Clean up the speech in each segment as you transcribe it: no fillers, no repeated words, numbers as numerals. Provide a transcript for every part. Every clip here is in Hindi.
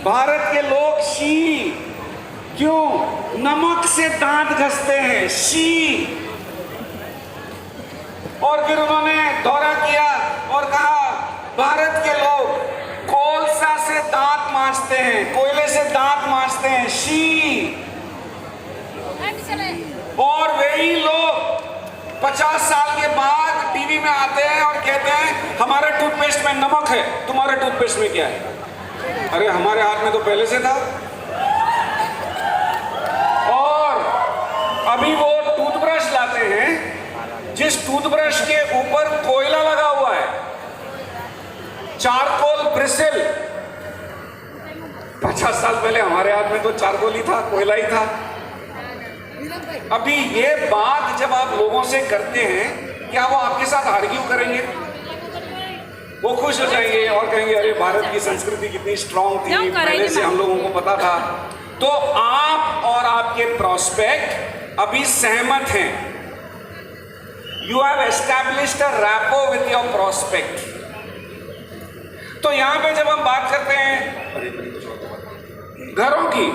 भारत के लोग शी, क्यों? नमक से दांत घसते हैं, शी। और फिर उन्होंने दौरा किया और कहा भारत के लोग कोलसा से दांत मांजते हैं, कोयले से दांत मांजते हैं, शी। और वही लोग 50 साल के बाद टीवी में आते हैं और कहते हैं हमारे टूथपेस्ट में नमक है, तुम्हारे टूथपेस्ट में क्या है? अरे हमारे हाथ में तो पहले से था। और अभी वो टूथब्रश लाते हैं जिस टूथब्रश के ऊपर कोयला लगा हुआ है, चारकोल ब्रिसिल। 50 साल पहले हमारे हाथ में तो चारकोल ही था, कोयला ही था। अभी ये बात जब आप लोगों से करते हैं, क्या वो आपके साथ आर्ग्यू करेंगे? वो खुश हो जाएंगे और कहेंगे अरे भारत की संस्कृति कितनी स्ट्रांग थी, पहले से हम लोगों को पता था। तो आप और आपके प्रोस्पेक्ट अभी सहमत हैं। You have established a rapport with your prospect. तो यहां पे जब हम बात करते हैं घरों की,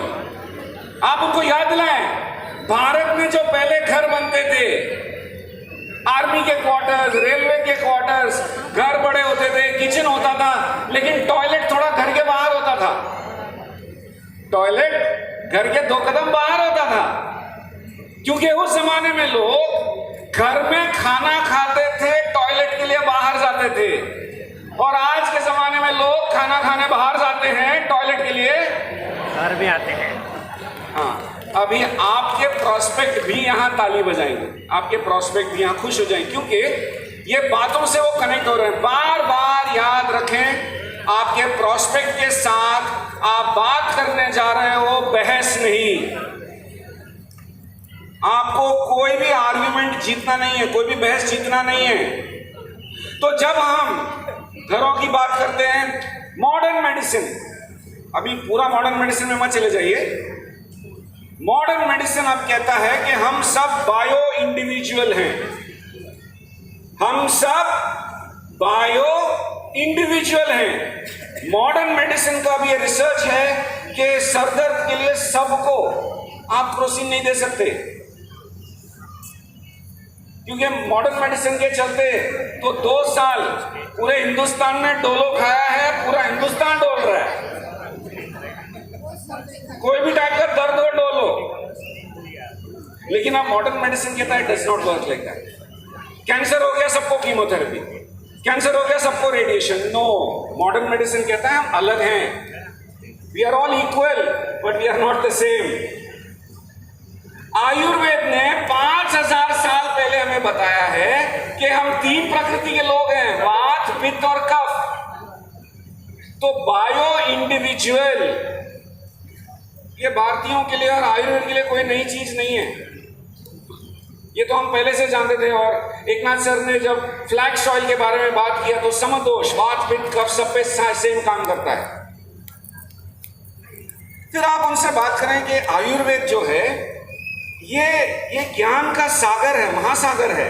आप उनको याद दिलाएं भारत में जो पहले घर बनते थे, आर्मी के क्वार्टर्स, रेलवे के क्वार्टर्स, घर बड़े होते थे, किचन होता था, लेकिन टॉयलेट थोड़ा घर के बाहर होता था। टॉयलेट घर के 2 कदम बाहर होता था, क्योंकि उस जमाने में लोग घर में खाना खाते थे, टॉयलेट के लिए बाहर जाते थे। और आज के जमाने में लोग खाना खाने बाहर जाते हैं, टॉयलेट के लिए घर में आते हैं। हाँ, अभी आपके प्रोस्पेक्ट भी यहां ताली बजाएंगे, आपके प्रोस्पेक्ट भी यहां खुश हो जाएंगे, क्योंकि ये बातों से वो कनेक्ट हो रहे हैं। बार बार याद रखें, आपके प्रोस्पेक्ट के साथ आप बात करने जा रहे हो, बहस नहीं। आपको कोई भी आर्ग्यूमेंट जीतना नहीं है, कोई भी बहस जीतना नहीं है। तो जब हम घरों की बात करते हैं, मॉडर्न मेडिसिन, अभी पूरा मॉडर्न मेडिसिन में मत चले जाइए। मॉडर्न मेडिसिन अब कहता है कि हम सब बायो इंडिविजुअल हैं, हम सब बायो इंडिविजुअल हैं। मॉडर्न मेडिसिन का भी ये रिसर्च है कि सरदर्द के लिए सबको आप क्रोसिन नहीं दे सकते, क्योंकि मॉडर्न मेडिसिन के चलते तो 2 साल पूरे हिंदुस्तान ने डोलो खाया है, पूरा हिंदुस्तान डोल रहा है। कोई भी टाइप का दर्द हो डोलो, लेकिन अब मॉडर्न मेडिसिन कहता है does not work like that. Cancer हो गया सबको कीमोथेरेपी, कैंसर हो गया सबको रेडिएशन। नो, मॉडर्न मेडिसिन कहता है हम अलग हैं, we are all equal but we are not the same. Ayurveda ने 5000 साल पहले हमें बताया है कि हम 3 प्रकृति के लोग हैं, वात, पित्त और कफ। तो बायो इंडिविजुअल ये भारतीयों के लिए और आयुर्वेद के लिए कोई नई चीज नहीं है, ये तो हम पहले से जानते थे। और एकनाथ सर ने जब फ्लैक्स ऑयल के बारे में बात किया तो समदोष, वात, पित्त, कफ सब पे सेम काम करता है। फिर आप उनसे बात करें कि आयुर्वेद जो है ये ज्ञान का सागर है, महासागर है।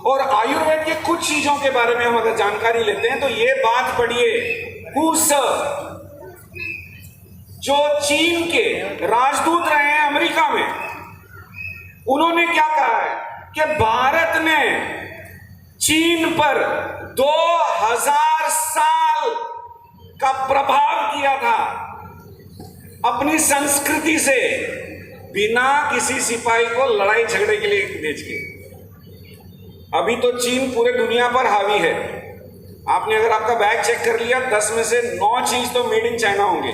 और आयुर्वेद के कुछ चीजों के बारे में हम अगर जानकारी लेते हैं तो ये बात पढ़िए, जो चीन के राजदूत रहे हैं अमेरिका में, उन्होंने क्या कहा है कि भारत ने चीन पर 2000 साल का प्रभाव किया था अपनी संस्कृति से, बिना किसी सिपाही को लड़ाई झगड़े के लिए भेज के। अभी तो चीन पूरे दुनिया पर हावी है। आपने अगर आपका बैग चेक कर लिया, 10 में से 9 चीज तो मेड इन चाइना होंगे।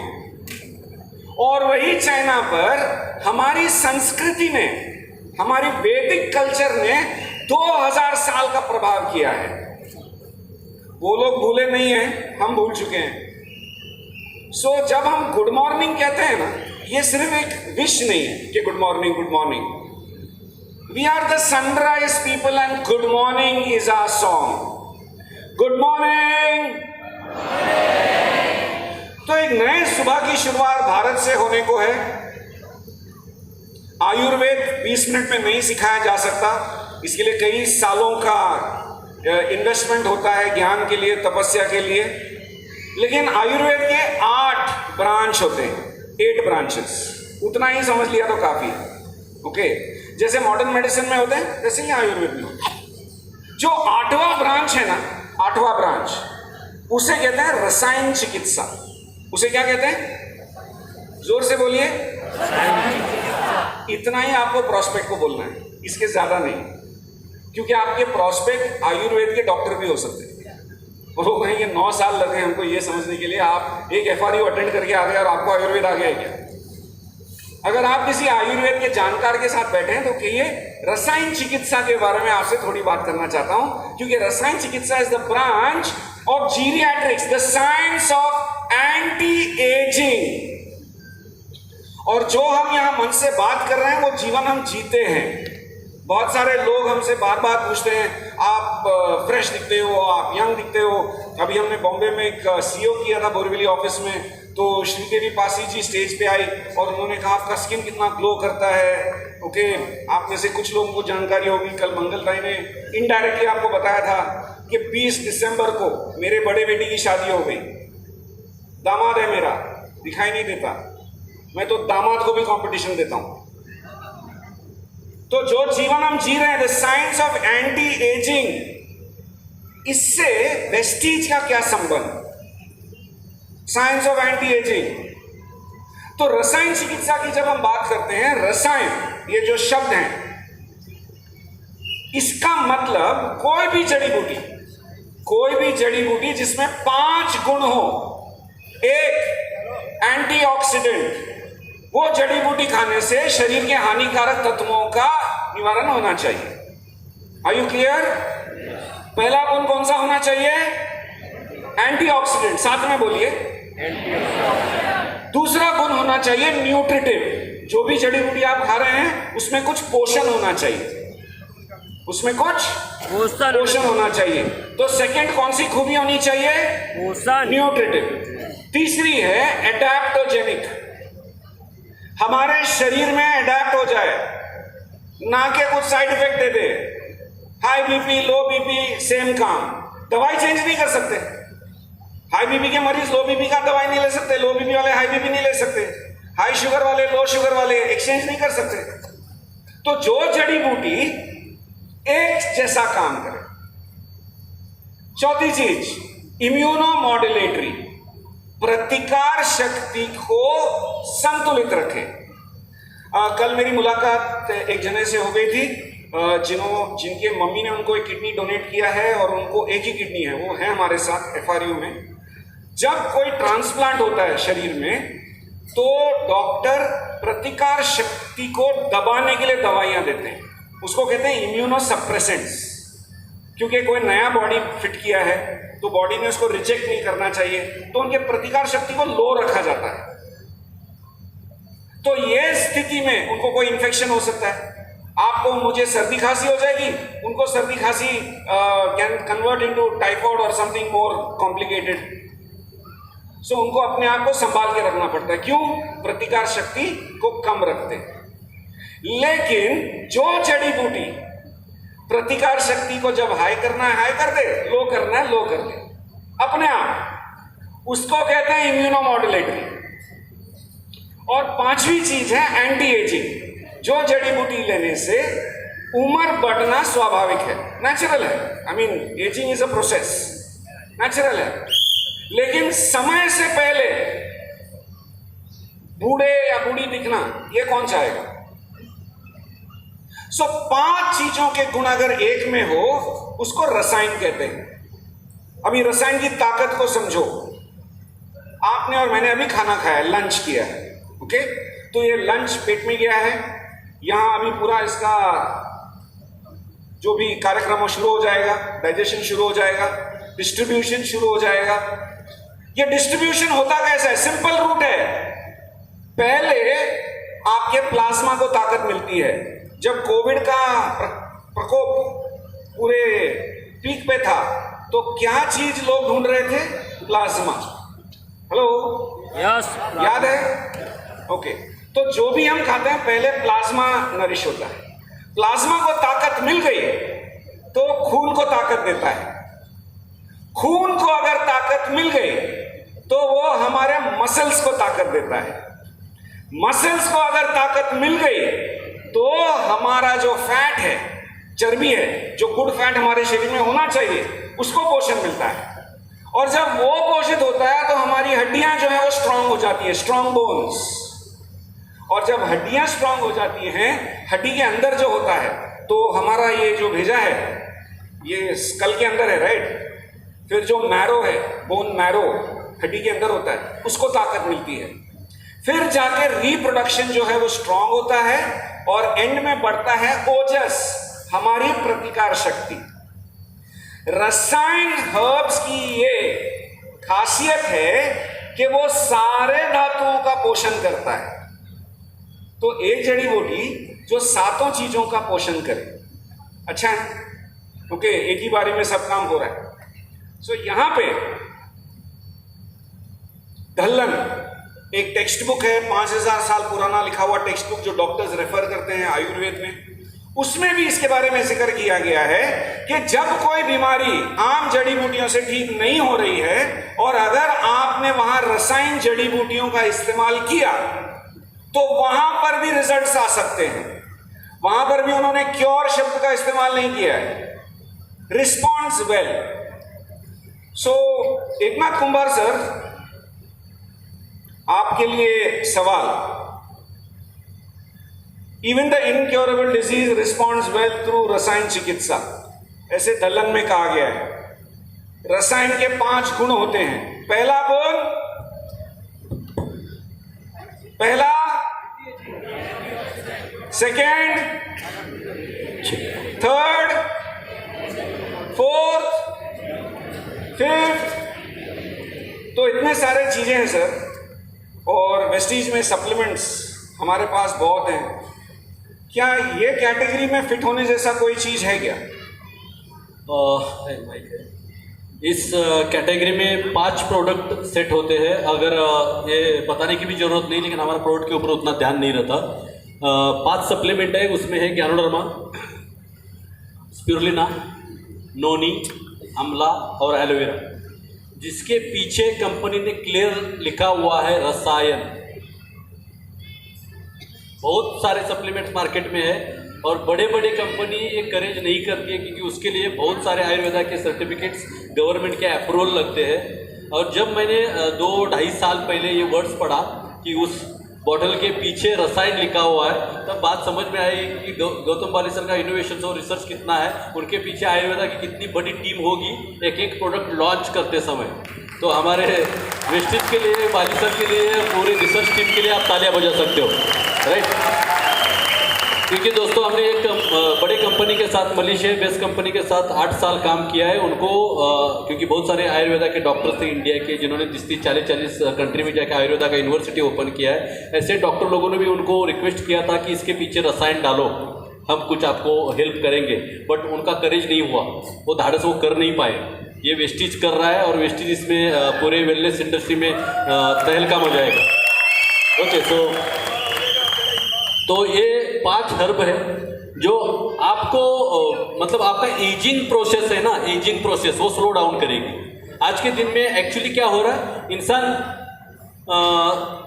और वही चाइना पर हमारी संस्कृति ने, हमारी वैदिक कल्चर ने 2000 साल का प्रभाव किया है। वो लोग भूले नहीं हैं, हम भूल चुके हैं। सो जब हम गुड मॉर्निंग कहते हैं ना, ये सिर्फ एक विश नहीं है कि good morning good morning. We are the sunrise people and good morning is our song. Good morning. तो एक नए सुबह की शुरुआत भारत से होने को है। आयुर्वेद 20 मिनट में नहीं सिखाया जा सकता, इसके लिए कई सालों का इन्वेस्टमेंट होता है, ज्ञान के लिए, तपस्या के लिए। लेकिन आयुर्वेद के 8 ब्रांच होते हैं, 8 ब्रांचेस। उतना ही समझ लिया तो काफी है। ओके, जैसे मॉडर्न मेडिसिन में होते हैं वैसे ही आयुर्वेद में होते हैं। जो 8वां ब्रांच है ना, 8वां ब्रांच, उसे कहते हैं रसायन चिकित्सा। उसे क्या कहते हैं? जोर से बोलिए। इतना ही आपको प्रोस्पेक्ट को बोलना है, इसके ज्यादा नहीं, क्योंकि आपके प्रोस्पेक्ट आयुर्वेद के डॉक्टर भी हो सकते हैं। और वो कहेंगे 9 साल लगे हमको ये समझने के लिए, आप एक FRU अटेंड करके आ गए और आपको आयुर्वेद आ गया है क्या? अगर आप किसी आयुर्वेद के जानकार के साथ बैठे हैं तो कहिए रसायन चिकित्सा के बारे में आपसे थोड़ी बात करना चाहता हूं, क्योंकि रसायन चिकित्सा is the branch of geriatrics, the science of anti ageing. और जो हम यहां मन से बात कर रहे हैं वो जीवन हम जीते हैं। बहुत सारे लोग हमसे बार बार पूछते हैं, आप फ्रेश दिखते हो, आप यंग दिखते हो। अभी हमने बॉम्बे में एक CEO किया था बोरीवली ऑफिस में, तो श्रीदेवी पासी जी स्टेज पे आई और उन्होंने कहा आपका स्किन कितना ग्लो करता है। ओके, आप में से कुछ लोगों को जानकारी होगी, कल मंगल राय ने इनडायरेक्टली आपको बताया था कि 20 दिसंबर को मेरे बड़े बेटी की शादी हो गई। दामाद है मेरा, दिखाई नहीं देता, मैं तो दामाद को भी कंपटीशन देता हूं। तो जो जीवन हम जी रहे हैं, the science of anti ageing, इससे वेस्टीज का क्या संबंध? Science of anti ageing. तो रसायन चिकित्सा की जब हम बात करते हैं, रसायन, ये जो शब्द है, इसका मतलब कोई भी जड़ी बूटी जिसमें 5 गुण हो। एक, एंटीऑक्सीडेंट, वो जड़ी बूटी खाने से शरीर के हानिकारक तत्वों का निवारण होना चाहिए। Are you clear? पहला गुण कौन सा होना चाहिए? एंटीऑक्सीडेंट, साथ में बोलिए। दूसरा गुण होना चाहिए न्यूट्रिटिव, जो भी जड़ी बूटी आप खा रहे हैं उसमें कुछ पोषण होना चाहिए, उसमें कुछ पोषण होना चाहिए। तो सेकंड कौन सी खूबी होनी चाहिए? पोषण। न्यूट्रिटिव। तीसरी है एडेप्टोजेनिक, हमारे शरीर में अडेप्ट हो जाए, ना के कुछ साइड इफेक्ट दे दे। High BP, low BP, same काम, दवाई चेंज नहीं कर सकते। हाई बीपी के मरीज लो बीपी का दवाई नहीं ले सकते, लो बीपी वाले हाई बीपी नहीं ले सकते, हाई शुगर वाले लो शुगर वाले एक्सचेंज नहीं कर सकते। तो जो जड़ी बूटी एक जैसा काम करे। चौथी चीज, इम्यूनो मॉड्यूलेटरी, प्रतिकार शक्ति को संतुलित रखे। कल मेरी मुलाकात एक जने से हो गई थी जिनके मम्मी ने उनको एक किडनी डोनेट किया है और उनको एक ही किडनी है, वो है हमारे साथ FRU में। जब कोई ट्रांसप्लांट होता है शरीर में तो डॉक्टर प्रतिकार शक्ति को दबाने के लिए दवाइयां देते हैं, उसको कहते हैं इम्यूनो सप्रेसेंट्स। क्योंकि कोई नया बॉडी फिट किया है तो बॉडी ने उसको रिजेक्ट नहीं करना चाहिए, तो उनके प्रतिकार शक्ति को लो रखा जाता है। तो ये स्थिति में उनको कोई इन्फेक्शन हो सकता है, आपको मुझे सर्दी खांसी हो जाएगी, उनको सर्दी खांसी कैन कन्वर्ट इनटू टाइफाइड और समथिंग मोर कॉम्प्लिकेटेड। सो उनको अपने आप को संभाल के रखना पड़ता है। क्यों? प्रतिकार शक्ति को कम रखते हैं। लेकिन जो जड़ी बूटी प्रतिकार शक्ति को जब हाई करना है हाई कर दे, लो करना है लो कर दे अपने आप, उसको कहते हैं इम्यूनोमॉड्यूलेटरी। और पांचवी चीज है एंटी एजिंग, जो जड़ी बूटी लेने से उम्र बढ़ना स्वाभाविक है, नेचुरल है। I mean ageing is a process, natural है। लेकिन समय से पहले बूढ़े या बूढ़ी दिखना ये कौन चाहेगा? सो 5 चीजों के गुण अगर एक में हो उसको रसायन कहते हैं। अभी रसायन की ताकत को समझो। आपने और मैंने अभी खाना खाया, लंच किया है, ओके? तो ये लंच पेट में गया है, यहां अभी पूरा इसका जो भी कार्यक्रम शुरू हो जाएगा, डाइजेशन शुरू हो जाएगा, डिस्ट्रीब्यूशन शुरू हो जाएगा। ये डिस्ट्रीब्यूशन होता कैसा है? सिंपल रूट है। पहले आपके प्लाज्मा को ताकत मिलती है। जब कोविड का प्रकोप पूरे पीक पे था तो क्या चीज लोग ढूंढ रहे थे? प्लाज्मा। हेलो, यस, याद है? ओके। तो जो भी हम खाते हैं पहले प्लाज्मा नरिश होता है। प्लाज्मा को ताकत मिल गई तो खून को ताकत देता है। खून को अगर ताकत मिल गई तो वो हमारे मसल्स को ताकत देता है। मसल्स को अगर ताकत मिल गई तो हमारा जो फैट है, चर्बी है, जो गुड फैट हमारे शरीर में होना चाहिए, उसको पोषण मिलता है। और जब वो पोषित होता है तो हमारी हड्डियां जो है वो स्ट्रांग हो जाती है, स्ट्रांग बोन्स। और जब हड्डियां स्ट्रांग हो जाती हैं, हड्डी के अंदर जो होता है, तो हमारा ये जो भेजा है ये स्कल के अंदर है, राइट। फिर जो मैरो है, बोन मैरो हड्डी के अंदर होता है, उसको ताकत मिलती है। फिर जाके रिप्रोडक्शन जो है वो स्ट्रांग होता है और एंड में बढ़ता है ओजस, हमारी प्रतिकार शक्ति। रसायन हर्ब्स की ये खासियत है कि वो सारे धातुओं का पोषण करता है। तो एक जड़ी बूटी जो सातों चीजों का पोषण करे, अच्छा है, क्योंकि एक ही बारी में सब काम हो रहा है। सो यहां पे ढल्लन एक टेक्स्ट बुक है, 5000 साल पुराना लिखा हुआ टेक्स्ट बुक, जो डॉक्टर्स रेफर करते हैं आयुर्वेद में। उसमें भी इसके बारे में जिक्र किया गया है कि जब कोई बीमारी आम जड़ी बूटियों से ठीक नहीं हो रही है और अगर आपने वहां रसायन जड़ी बूटियों का इस्तेमाल किया तो वहां पर भी रिजल्ट्स आ सकते हैं। वहां पर भी उन्होंने क्योर शब्द का इस्तेमाल नहीं किया है, रिस्पॉन्ड्स वेल। सो एकनाथ कुंभार सर, आपके लिए सवाल, even the incurable disease responds well through रसायन चिकित्सा, ऐसे दलन में कहा गया है। रसायन के 5 गुण होते हैं। पहला गुण, पहला, सेकेंड, थर्ड, फोर्थ, फिफ्थ। तो इतने सारे चीजें हैं सर, और वेस्टीज में सप्लीमेंट्स हमारे पास बहुत हैं। क्या ये कैटेगरी में फिट होने जैसा कोई चीज है क्या? इस कैटेगरी में 5 प्रोडक्ट सेट होते हैं। अगर ये बताने की भी जरूरत नहीं, लेकिन हमारा प्रोडक्ट के ऊपर उतना ध्यान नहीं रहता। 5 सप्लीमेंट है, उसमें है ज्ञानोडर्मा, स्पिरुलिना, नोनी, अमला और एलोवेरा, जिसके पीछे कंपनी ने क्लियर लिखा हुआ है रसायन। बहुत सारे सप्लीमेंट्स मार्केट में है और बड़े बड़े कंपनी ये करेज नहीं करती है, क्योंकि उसके लिए बहुत सारे आयुर्वेदा के सर्टिफिकेट्स, गवर्नमेंट के अप्रूवल लगते हैं। और जब मैंने 2-2.5 साल पहले ये वर्ड्स पढ़ा कि उस बॉटल के पीछे रसायन लिखा हुआ है, तब बात समझ में आई कि गौतम बाली सर का इनोवेशन और रिसर्च कितना है, उनके पीछे आयुर्वेदा की कितनी बड़ी टीम होगी एक एक प्रोडक्ट लॉन्च करते समय। तो हमारे वेस्टेज के लिए, बाली सर के लिए, पूरे रिसर्च टीम के लिए आप तालियां बजा सकते हो, राइट। क्योंकि दोस्तों हमने एक बड़ी कंपनी के साथ, मलेशिया बेस्ड कंपनी के साथ 8 साल काम किया है। उनको क्योंकि बहुत सारे आयुर्वेदा के डॉक्टर्स थे इंडिया के, जिन्होंने 30-40 कंट्री में जाकर आयुर्वेदा का यूनिवर्सिटी ओपन किया है। ऐसे डॉक्टर लोगों ने भी उनको रिक्वेस्ट किया था कि इसके पीछे रसायन डालो, हम कुछ आपको हेल्प करेंगे, बट उनका करेज नहीं हुआ, वो धाड़स वो कर नहीं पाए। ये वेस्टीज कर रहा है और वेस्टीज इसमें पूरे वेलनेस इंडस्ट्री में तहलका मचाएगा। ओके, तो ये 5 हर्ब है जो आपको मतलब आपका एजिंग प्रोसेस है ना, एजिंग प्रोसेस वो स्लो डाउन करेगी। आज के दिन में एक्चुअली क्या हो रहा है, इंसान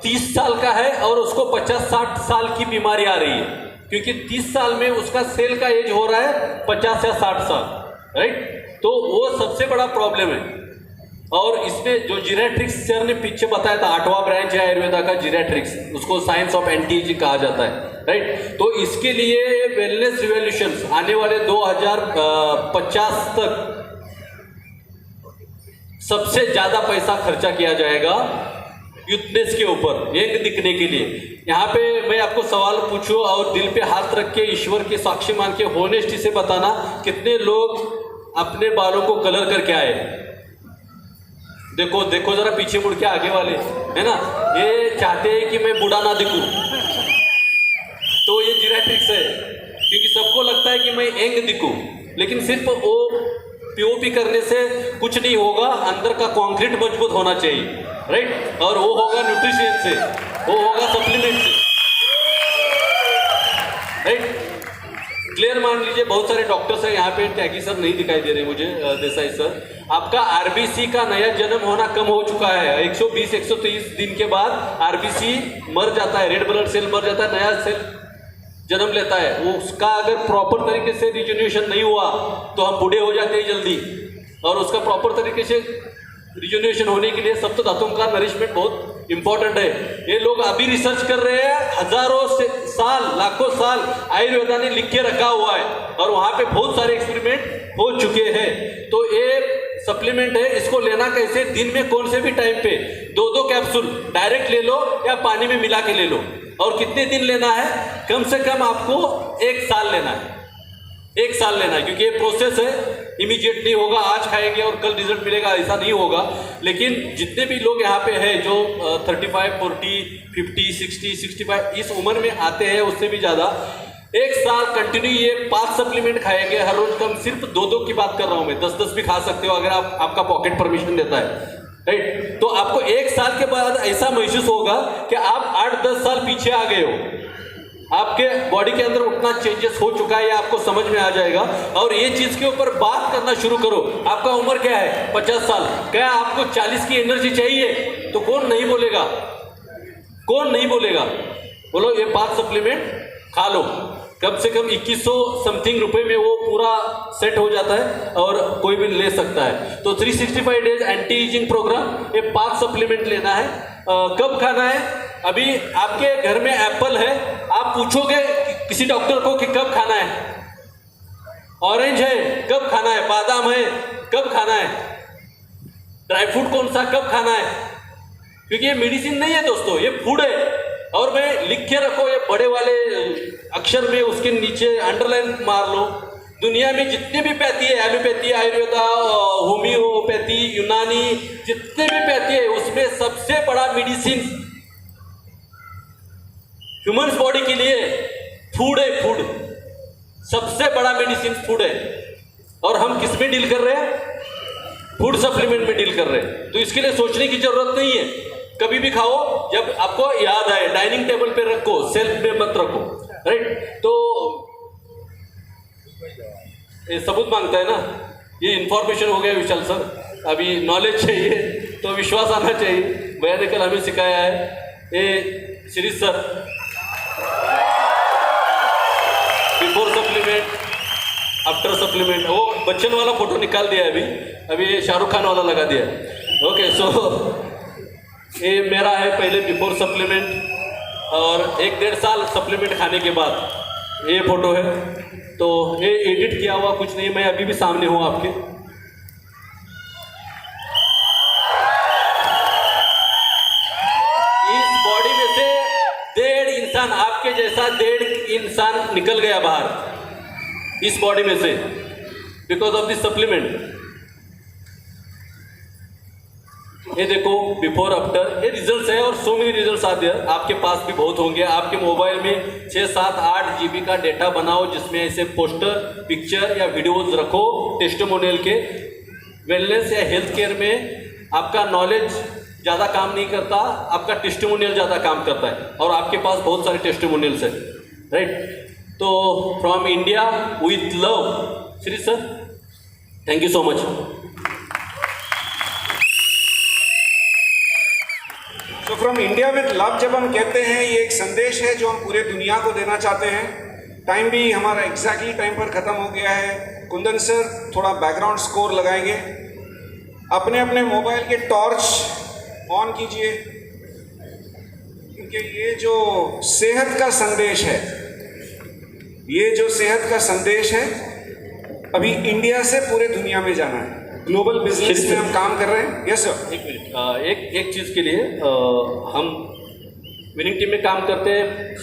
30 साल का है और उसको 50-60 साल की बीमारी आ रही है, क्योंकि 30 साल में उसका सेल का एज हो रहा है 50 या 60 साल, राइट। तो वो सबसे बड़ा प्रॉब्लम है। और इसमें जो जीरेट्रिक्स सर ने पीछे बताया था, 8वां ब्रांच है आयुर्वेदा का जीरेट्रिक्स, उसको साइंस ऑफ एंटी एजिंग कहा जाता है, राइट। तो इसके लिए वेलनेस रिवॉल्यूशंस आने वाले 2050 तक सबसे ज्यादा पैसा खर्चा किया जाएगा यूथनेस के ऊपर, यंग दिखने के लिए। यहाँ पे मैं आपको सवाल पूछूं और दिल पे हाथ रख के ईश्वर की साक्षी मान के होनेस्टी से बताना, कितने लोग अपने बालों को कलर करके आए? देखो देखो जरा पीछे मुड़ के, आगे वाले है ना, ये चाहते हैं कि मैं बूढ़ा ना दिखूं। तो ये जीरेट्रिक्स है, क्योंकि सबको लगता है कि मैं यंग दिखूं, लेकिन सिर्फ वो पीओपी करने से कुछ नहीं होगा, अंदर का कंक्रीट मजबूत होना चाहिए, राइट। और वो होगा न्यूट्रिशन से, वो होगा सप्लीमेंट से, राइट। डिक्लेयर मान लीजिए, बहुत सारे डॉक्टर्स हैं यहाँ पे, त्यागी सर नहीं दिखाई दे रहे मुझे, देसाई सर, आपका आरबीसी का नया जन्म होना कम हो चुका है। 120-130 दिन के बाद आरबीसी मर जाता है, रेड ब्लड सेल मर जाता है, नया सेल जन्म लेता है। वो उसका अगर प्रॉपर तरीके से रिजुनेशन नहीं हुआ तो हम बूढ़े हो जाते हैं जल्दी, और उसका प्रॉपर तरीके से रिजुनेशन होने के लिए सप्त धातुओं का नरिशमेंट बहुत इंपॉर्टेंट है। ये लोग अभी रिसर्च कर रहे हैं, हजारों से साल, लाखों साल आयुर्वेदा ने लिख के रखा हुआ है, और वहाँ पे बहुत सारे एक्सपेरिमेंट हो चुके हैं। तो ये सप्लीमेंट है, इसको लेना कैसे, दिन में कौन से भी टाइम पे 2-2 कैप्सूल डायरेक्ट ले लो या पानी में मिला के ले लो। और कितने दिन लेना है, कम से कम आपको 1 साल लेना है, 1 साल लेना है, क्योंकि ये प्रोसेस है, इमीडिएट नहीं होगा, आज खाएंगे और कल रिजल्ट मिलेगा, ऐसा नहीं होगा। लेकिन जितने भी लोग यहाँ पे हैं जो 35, 40, 50, 60, 65 इस उम्र में आते हैं, उससे भी ज़्यादा 1 साल कंटिन्यू ये 5 सप्लीमेंट खाएंगे हर रोज। कम सिर्फ 2-2 की बात कर रहा हूँ मैं, 10-10 भी खा सकते हो अगर आपका पॉकेट परमिशन देता है, राइट। तो आपको 1 साल के बाद ऐसा महसूस होगा कि आप 8-10 साल पीछे आ गए हो, आपके बॉडी के अंदर उतना चेंजेस हो चुका है, ये आपको समझ में आ जाएगा। और ये चीज के ऊपर बात करना शुरू करो। आपका उम्र क्या है, 50 साल, क्या आपको 40 की एनर्जी चाहिए, तो कौन नहीं बोलेगा, कौन नहीं बोलेगा, बोलो ये 5 सप्लीमेंट खा लो। कम से कम 2100 समथिंग रुपए में वो पूरा सेट हो जाता है और कोई भी ले सकता है। तो 365 डेज एंटी एजिंग प्रोग्राम, ये 5 सप्लीमेंट लेना है। कब खाना है, अभी आपके घर में एप्पल है, आप पूछोगे किसी डॉक्टर को कि कब खाना है, ऑरेंज है कब खाना है, बादाम है कब खाना है, ड्राई फ्रूट कौन सा कब खाना है, क्योंकि ये मेडिसिन नहीं है दोस्तों, ये फूड है। और मैं लिख के रखो, ये बड़े वाले अक्षर में उसके नीचे अंडरलाइन मार लो। दुनिया में जितने भी पैथी है, एलोपैथी, आयुर्वेदा, होम्योपैथी, यूनानी, जितने भी पैथी है, उसमें सबसे बड़ा मेडिसिन ह्यूमन बॉडी के लिए फूड है, फूड सबसे बड़ा मेडिसिन फूड है। और हम किस में डील कर रहे हैं, फूड सप्लीमेंट में डील कर रहे हैं। तो इसके लिए सोचने की जरूरत नहीं है, कभी भी खाओ जब आपको याद आए, डाइनिंग टेबल पे रखो, सेल्फ में मत रखो, राइट। तो ये सबूत मांगता है ना, ये इंफॉर्मेशन हो गया विशाल सर, अभी नॉलेज चाहिए तो विश्वास आना चाहिए। भैया ने कल हमें सिखाया है, ये Shirish sir before supplement, after supplement, वो बच्चन वाला फोटो निकाल दिया है अभी ये शाहरुख खान वाला लगा दिया है। ओके, सो ये मेरा है पहले बिफोर सप्लीमेंट, और 1-1.5 साल सप्लीमेंट खाने के बाद ये फोटो है। तो ये एडिट किया हुआ कुछ नहीं, मैं अभी भी सामने हूँ आपके। इस बॉडी में से 1.5 इंसान, आपके जैसा 1.5 इंसान निकल गया बाहर इस बॉडी में से, बिकॉज ऑफ दिस सप्लीमेंट। ये देखो बिफोर आफ्टर, ये रिजल्ट्स है, और सो मेनी रिजल्ट्स आते हैं, आपके पास भी बहुत होंगे। आपके मोबाइल में 6, 7, 8 GB का डेटा बनाओ, जिसमें ऐसे पोस्टर, पिक्चर या वीडियोस रखो टेस्टिमोनियल के। वेलनेस या हेल्थ केयर में आपका नॉलेज ज़्यादा काम नहीं करता, आपका टेस्टिमोनियल ज़्यादा काम करता है, और आपके पास बहुत सारे टेस्टिमोनियल्स हैं, राइट। तो from India with love, Shri sir, thank you so much. तो फ्रॉम इंडिया विद लव जब हम कहते हैं, ये एक संदेश है जो हम पूरे दुनिया को देना चाहते हैं। टाइम भी हमारा एग्जैक्टली टाइम पर ख़त्म हो गया है। कुंदन सर थोड़ा बैकग्राउंड स्कोर लगाएंगे, अपने अपने मोबाइल के टॉर्च ऑन कीजिए, क्योंकि ये जो सेहत का संदेश है, ये जो सेहत का संदेश है अभी इंडिया से पूरे दुनिया में जाना है। ग्लोबल बिजनेस में हम काम कर रहे हैं। यस सर, एक मिनट, एक चीज़ के लिए हम विनिंग टीम में काम करते हैं।